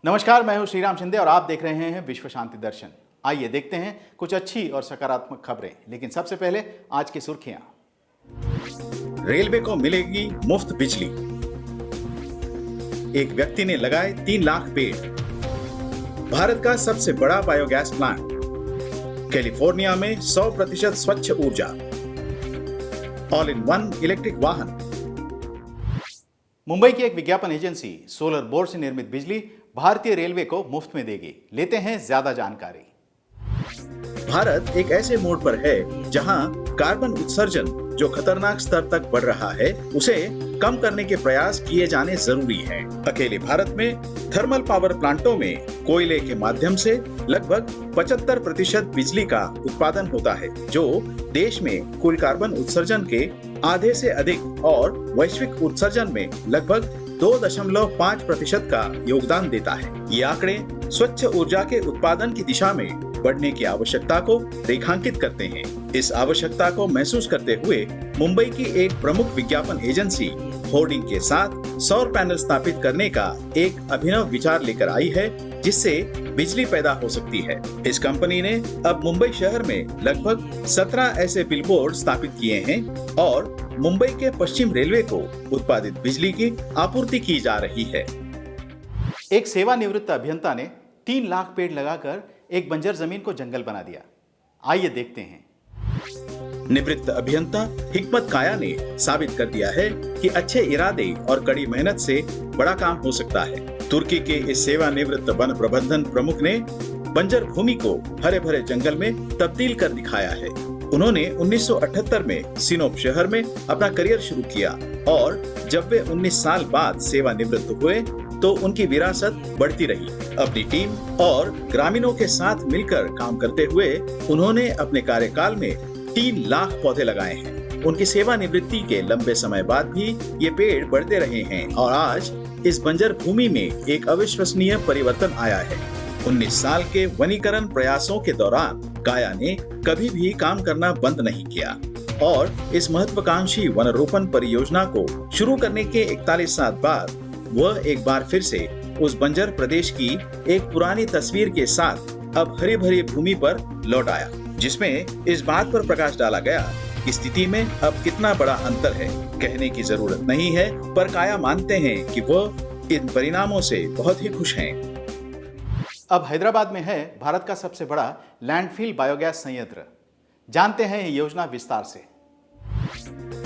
नमस्कार, मैं हूं श्रीराम शिंदे और आप देख रहे हैं विश्व शांति दर्शन। आइए देखते हैं कुछ अच्छी और सकारात्मक खबरें, लेकिन सबसे पहले आज की सुर्खियां। रेलवे को मिलेगी मुफ्त बिजली। एक व्यक्ति ने लगाए 3 लाख पेड़। भारत का सबसे बड़ा बायोगैस प्लांट। कैलिफोर्निया में 100% स्वच्छ ऊर्जा। ऑल इन वन इलेक्ट्रिक वाहन। मुंबई की एक विज्ञापन एजेंसी सोलर बोर्ड से निर्मित बिजली भारतीय रेलवे को मुफ्त में देगी। लेते हैं ज्यादा जानकारी। भारत एक ऐसे मोड़ पर है जहां कार्बन उत्सर्जन जो खतरनाक स्तर तक बढ़ रहा है, उसे कम करने के प्रयास किए जाने जरूरी हैं। अकेले भारत में थर्मल पावर प्लांटों में कोयले के माध्यम से लगभग 75% बिजली का उत्पादन होता है, जो देश में कुल कार्बन उत्सर्जन के आधे से अधिक और वैश्विक उत्सर्जन में लगभग 2.5% का योगदान देता है। ये आंकड़े स्वच्छ ऊर्जा के उत्पादन की दिशा में बढ़ने की आवश्यकता को रेखांकित करते हैं। इस आवश्यकता को महसूस करते हुए मुंबई की एक प्रमुख विज्ञापन एजेंसी होर्डिंग के साथ सौर पैनल स्थापित करने का एक अभिनव विचार लेकर आई है, जिससे बिजली पैदा हो सकती है। इस कंपनी ने अब मुंबई शहर में लगभग 17 ऐसे बिलबोर्ड स्थापित किए हैं और मुंबई के पश्चिम रेलवे को उत्पादित बिजली की आपूर्ति की जा रही है। एक सेवानिवृत्त अभियंता ने 3 लाख पेड़ लगाकर एक बंजर जमीन को जंगल बना दिया। आइए देखते हैं। निवृत्त अभियंता हिकमत काया ने साबित कर दिया है कि अच्छे इरादे और कड़ी मेहनत से बड़ा काम हो सकता है। तुर्की के इस सेवानिवृत्त वन प्रबंधन प्रमुख ने बंजर भूमि को हरे भरे जंगल में तब्दील कर दिखाया है। उन्होंने 1978 में सिनोप शहर में अपना करियर शुरू किया और जब वे 19 साल बाद सेवानिवृत्त हुए तो उनकी विरासत बढ़ती रही। अपनी टीम और ग्रामीणों के साथ मिलकर काम करते हुए उन्होंने अपने कार्यकाल में 3 लाख पौधे लगाए हैं। उनकी सेवानिवृत्ति के लंबे समय बाद भी ये पेड़ बढ़ते रहे हैं और आज इस बंजर भूमि में एक अविश्वसनीय परिवर्तन आया है। 19 साल के वनीकरण प्रयासों के दौरान काया ने कभी भी काम करना बंद नहीं किया और इस महत्वाकांक्षी वनरोपण परियोजना को शुरू करने के 41 साल बाद वह एक बार फिर से उस बंजर प्रदेश की एक पुरानी तस्वीर के साथ अब हरी भरी भूमि पर लौट आया, जिसमें इस बात पर प्रकाश डाला गया कि स्थिति में अब कितना बड़ा अंतर है। कहने की जरूरत नहीं है, पर काया मानते हैं कि वह इन परिणामों से बहुत ही खुश हैं। अब हैदराबाद में है भारत का सबसे बड़ा लैंडफिल बायोगैस संयंत्र। जानते हैं ये योजना विस्तार से।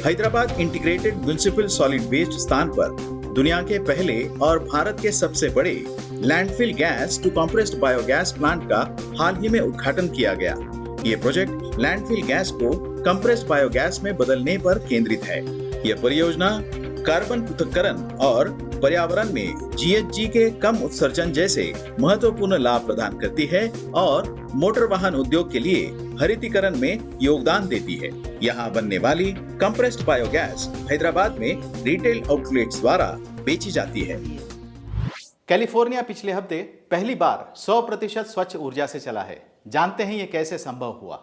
Hyderabad integrated municipal solid waste स्थान पर दुनिया के पहले और भारत के सबसे बड़े landfill gas to compressed biogas plant का हाल ही में उद्घाटन किया गया। ये प्रोजेक्ट लैंडफिल गैस को कंप्रेस्ड बायोगैस में बदलने पर केंद्रित है। यह परियोजना कार्बन पृथक्करण और पर्यावरण में जीएचजी के कम उत्सर्जन जैसे महत्वपूर्ण लाभ प्रदान करती है और मोटर वाहन उद्योग के लिए हरितीकरण में योगदान देती है। यहाँ बनने वाली कंप्रेस्ड बायोगैस हैदराबाद में रिटेल आउटलेट्स द्वारा बेची जाती है। कैलिफोर्निया पिछले हफ्ते पहली बार 100% स्वच्छ ऊर्जा से चला है। जानते हैं ये कैसे संभव हुआ।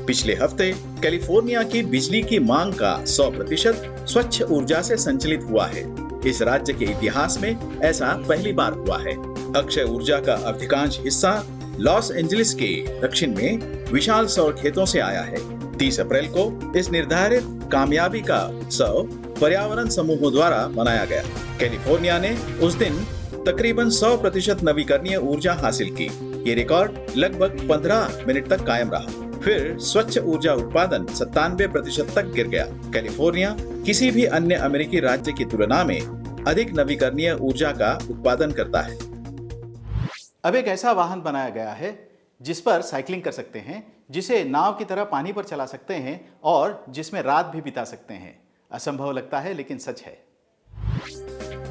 पिछले हफ्ते कैलिफोर्निया की बिजली की मांग का 100% स्वच्छ ऊर्जा से संचालित हुआ है। इस राज्य के इतिहास में ऐसा पहली बार हुआ है। अक्षय ऊर्जा का अधिकांश हिस्सा लॉस एंजलिस के दक्षिण में विशाल सौर खेतों से आया है। 30 अप्रैल को इस निर्धारित कामयाबी का उत्सव पर्यावरण समूहों द्वारा मनाया गया। कैलिफोर्निया ने उस दिन तकरीबन 100% नवीकरणीय ऊर्जा हासिल की। ये रिकॉर्ड लगभग 15 मिनट तक कायम रहा। फिर स्वच्छ ऊर्जा उत्पादन 97% तक गिर गया। कैलिफोर्निया किसी भी अन्य अमेरिकी राज्य की तुलना में अधिक नवीकरणीय ऊर्जा का उत्पादन करता है। अब एक ऐसा वाहन बनाया गया है जिस पर साइकिलिंग कर सकते हैं, जिसे नाव की तरह पानी पर चला सकते हैं और जिसमें रात भी बिता सकते हैं। असंभव लगता है, लेकिन सच है।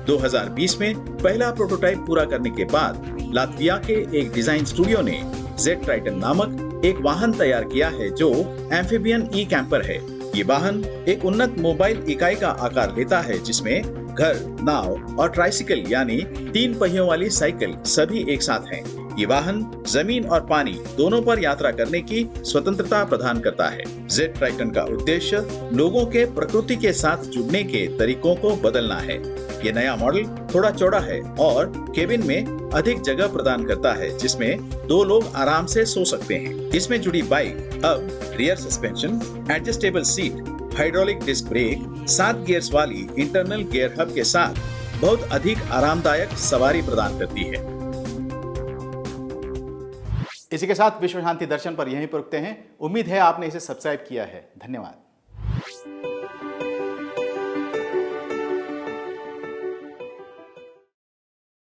2020 में पहला प्रोटोटाइप पूरा करने के बाद लातविया के एक डिजाइन स्टूडियो ने जेट ट्राइटन नामक एक वाहन तैयार किया है, जो एम्फीबियन ई कैंपर है। ये वाहन एक उन्नत मोबाइल इकाई का आकार लेता है, जिसमें घर, नाव और ट्राइसिकल यानी 3 पहियों वाली साइकिल सभी एक साथ हैं। ये वाहन जमीन और पानी दोनों पर यात्रा करने की स्वतंत्रता प्रदान करता है। जेट ट्राइटन का उद्देश्य लोगों के प्रकृति के साथ जुड़ने के तरीकों को बदलना है। ये नया मॉडल थोड़ा चौड़ा है और केबिन में अधिक जगह प्रदान करता है, जिसमें 2 लोग आराम से सो सकते हैं। इसमें जुड़ी बाइक अब rear suspension, adjustable seat, hydraulic disc brake, 7 gears वाली इंटरनल गियर हब के साथ बहुत अधिक आरामदायक सवारी प्रदान करती है। इसी के साथ विश्व शांति दर्शन पर यहीं पर रुकते हैं। उम्मीद है आपने इसे सब्सक्राइब किया है। धन्यवाद।